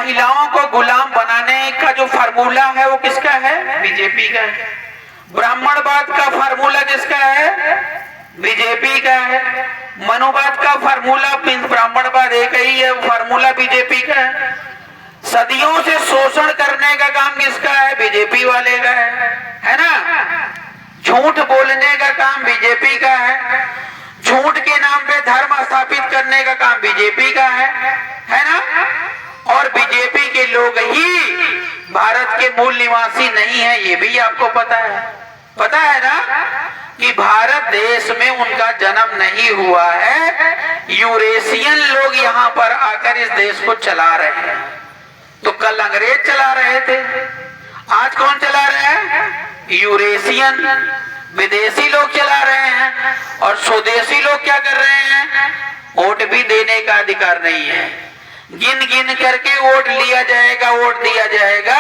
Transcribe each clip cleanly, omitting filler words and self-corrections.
महिलाओं को गुलाम बनाने का जो फार्मूला है वो किसका है? बीजेपी का है। ब्राह्मणवाद का फार्मूला किसका है? बीजेपी का है। मनुवाद का फार्मूला ब्राह्मणवाद एक ही है, फार्मूला बीजेपी का है। सदियों से शोषण करने का काम किसका है? बीजेपी वाले का है ना। झूठ बोलने का काम बीजेपी का है। झूठ के नाम पे धर्म स्थापित करने का काम बीजेपी का है ना। और बीजेपी के लोग ही भारत के मूल निवासी नहीं है, ये भी आपको पता है ना कि भारत देश में उनका जन्म नहीं हुआ है। यूरेशियन लोग यहाँ पर आकर इस देश को चला रहे हैं। तो कल अंग्रेज चला रहे थे, आज कौन चला रहे हैं? यूरेशियन विदेशी लोग चला रहे हैं। और स्वदेशी लोग क्या कर रहे हैं? वोट भी देने का अधिकार नहीं है। गिन गिन करके वोट लिया जाएगा, वोट दिया जाएगा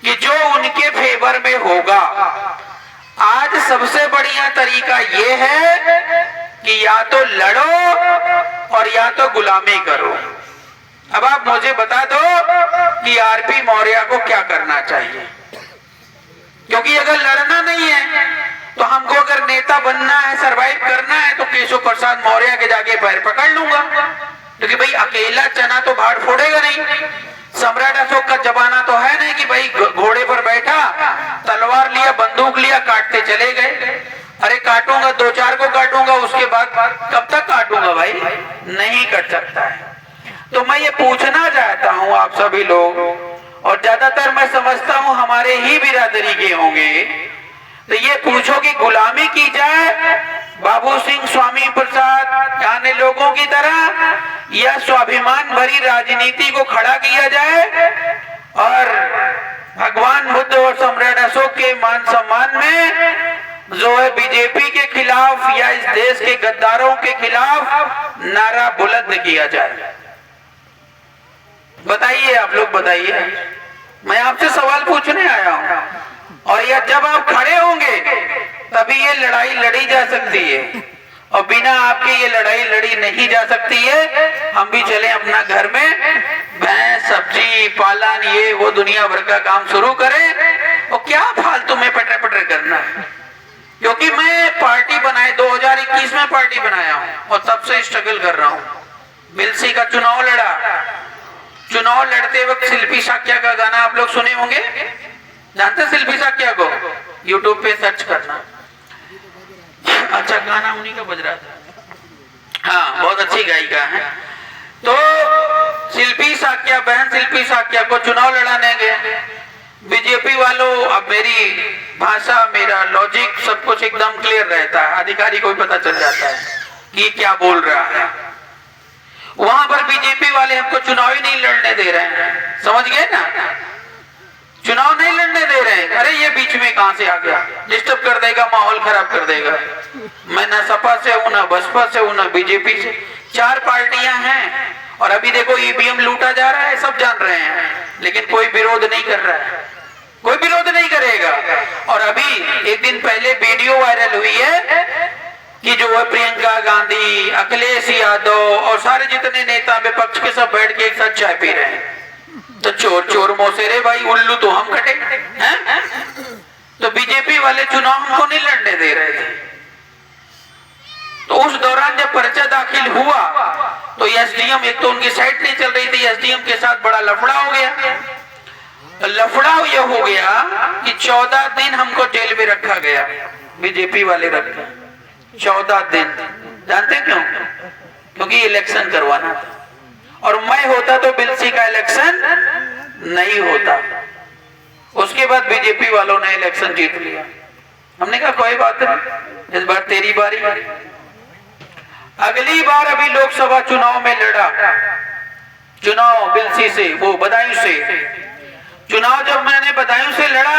कि जो उनके फेवर में होगा। आज सबसे बढ़िया तरीका यह है कि या तो लड़ो और या तो गुलामी करो। अब आप मुझे बता दो कि आरपी मौर्य को क्या करना चाहिए, क्योंकि अगर लड़ना नहीं है तो हमको अगर नेता बनना है, सरवाइव करना है, तो केशव प्रसाद मौर्य के जाके पैर पकड़ लूंगा, क्योंकि भाई अकेला चना तो भाड़ फोड़ेगा नहीं। सम्राट अशोक का जमाना तो है नहीं कि भाई घोड़े पर बैठा, तलवार लिया, बंदूक लिया, काटते चले गए। अरे काटूंगा, 2-4 को काटूंगा, उसके बाद कब तक काटूंगा भाई? नहीं कट सकता है। तो मैं ये पूछना चाहता हूं आप सभी लोग, और ज्यादातर मैं समझता हूं हमारे ही बिरादरी के होंगे, तो ये पूछो कि गुलामी की जाए बाबू सिंह, स्वामी प्रसाद अन्य लोगों की तरह, या स्वाभिमान भरी राजनीति को खड़ा किया जाए और भगवान बुद्ध और सम्राट अशोक के मान सम्मान में जो है बीजेपी के खिलाफ या इस देश के गद्दारों के खिलाफ नारा बुलंद किया जाए? बताइए, आप लोग बताइए। मैं आपसे सवाल पूछने आया हूं, और यह जब आप खड़े होंगे तभी ये लड़ाई लड़ी जा सकती है, और बिना आपके ये लड़ाई लड़ी नहीं जा सकती है। हम भी चले अपना घर में भैंस, सब्जी, पालन, ये वो दुनिया भर का काम शुरू करें, और क्या फालतू में पटरे पटरे करना है। क्योंकि मैं पार्टी बनाए 2021 में पार्टी बनाया हूं और तब से स्ट्रगल कर रहा हूं। मिल्सी का चुनाव लड़ा, चुनाव लड़ते वक्त शिल्पी साक्या का गाना आप लोग सुने होंगे, जानते शिल्पी साक्या को? यूट्यूब पे सर्च करना। अच्छा, गाना उन्हीं का बज रहा था। हाँ, बहुत अच्छी गायिका है। तो शिल्पी साक्या, बहन शिल्पी साक्या को चुनाव लड़ाने गए बीजेपी वालों। अब मेरी भाषा, मेरा लॉजिक, सब कुछ एकदम क्लियर रहता है, अधिकारी को भी पता चल जाता है कि क्या बोल रहा है। वहां पर बीजेपी वाले हमको चुनाव ही नहीं लड़ने दे रहे हैं, समझ गए ना? चुनाव नहीं लड़ने दे रहे हैं। अरे ये बीच में कहां से आ गया, डिस्टर्ब कर देगा, माहौल खराब कर देगा। मैं ना सपा से हूं, ना बसपा से हूं, ना बीजेपी से। 4 पार्टियां हैं, और अभी देखो ईवीएम लूटा जा रहा है, सब जान रहे हैं, लेकिन कोई विरोध नहीं कर रहा है, कोई विरोध नहीं करेगा। और अभी एक दिन पहले वीडियो वायरल हुई है कि जो है प्रियंका गांधी, अखिलेश यादव और सारे जितने नेता विपक्ष के सब बैठ के एक साथ चाय पी रहे हैं। तो चोर चोर मौसेरे भाई, उल्लू तो हम कटे हैं? तो बीजेपी वाले चुनाव हमको नहीं लड़ने दे रहे थे। तो उस दौरान जब पर्चा दाखिल हुआ तो एसडीएम, एक तो उनकी साइड नहीं चल रही थी, एसडीएम के साथ बड़ा लफड़ा हो गया। लफड़ा यह हो गया कि 14 दिन हमको जेल में रखा गया, बीजेपी वाले रखे 14 दिन। जानते क्यों? क्योंकि इलेक्शन करवाना था, और मैं होता तो बिल्सी का इलेक्शन नहीं होता। उसके बाद बीजेपी वालों ने इलेक्शन जीत लिया। हमने कहा कोई बात नहीं, इस बार तेरी बारी। अगली बार अभी लोकसभा चुनाव में लड़ा, चुनाव बिल्सी से, वो बदायूं से चुनाव जब मैंने बदायूं से लड़ा,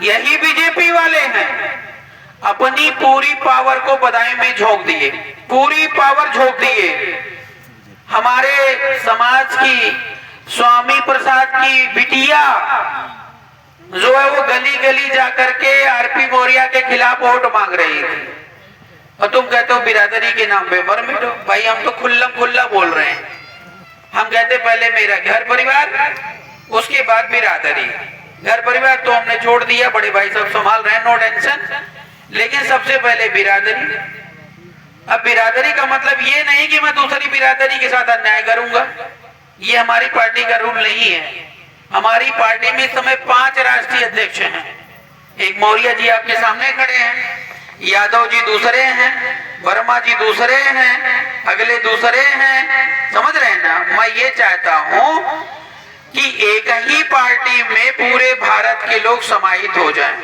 यही बीजेपी वाले हैं अपनी पूरी पावर को बदायूं में झोंक दिए, पूरी पावर झोंक दिए। हमारे समाज की स्वामी प्रसाद की बिटिया जो है वो गली गली जाकर के आरपी मौर्य के खिलाफ वोट मांग रही थी, और तुम कहते हो बिरादरी के नाम पे। मर मिटो भाई, हम तो खुल्ला खुल्ला बोल रहे हैं, हम कहते पहले मेरा घर परिवार, उसके बाद बिरादरी। घर परिवार तो हमने छोड़ दिया, बड़े भाई सब संभाल रहे हैं, नो टेंशन, लेकिन सबसे पहले बिरादरी। अब बिरादरी का मतलब ये नहीं कि मैं दूसरी बिरादरी के साथ अन्याय करूंगा, ये हमारी पार्टी का रूल नहीं है। हमारी पार्टी में इस समय 5 राष्ट्रीय अध्यक्ष हैं। एक मौर्य जी आपके सामने खड़े हैं, यादव जी दूसरे हैं, वर्मा जी दूसरे हैं, अगले दूसरे हैं, समझ रहे हैं ना। मैं ये चाहता हूं कि एक ही पार्टी में पूरे भारत के लोग समाहित हो जाएं।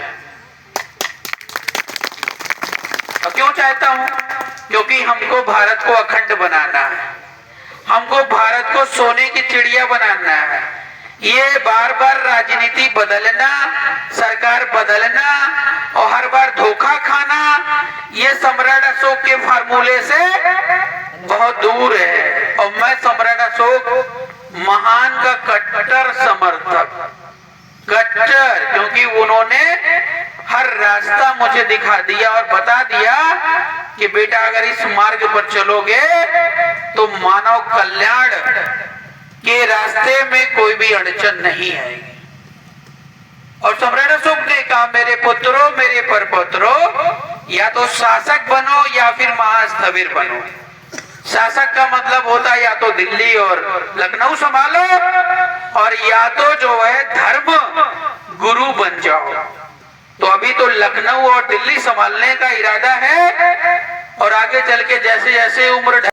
और क्यों चाहता हूं? क्योंकि हमको भारत को अखंड बनाना है, हमको भारत को सोने की चिड़िया बनाना है। ये बार बार राजनीति बदलना, सरकार बदलना और हर बार धोखा खाना, ये सम्राट अशोक के फार्मूले से बहुत दूर है। और मैं सम्राट अशोक महान का कट्टर समर्थक, कट्टर, क्योंकि उन्होंने हर रास्ता मुझे दिखा दिया और बता दिया कि बेटा अगर इस मार्ग पर चलोगे तो मानव कल्याण के रास्ते में कोई भी अड़चन नहीं आएगी। और सम्राट अशोक ने कहा मेरे पुत्रों, मेरे परपुत्रों, या तो शासक बनो या फिर महास्थविर बनो। शासक का मतलब होता है या तो दिल्ली और लखनऊ संभालो, और या तो जो है धर्म गुरु बन जाओ। तो अभी तो लखनऊ और दिल्ली संभालने का इरादा है, और आगे चल के जैसे जैसे उम्र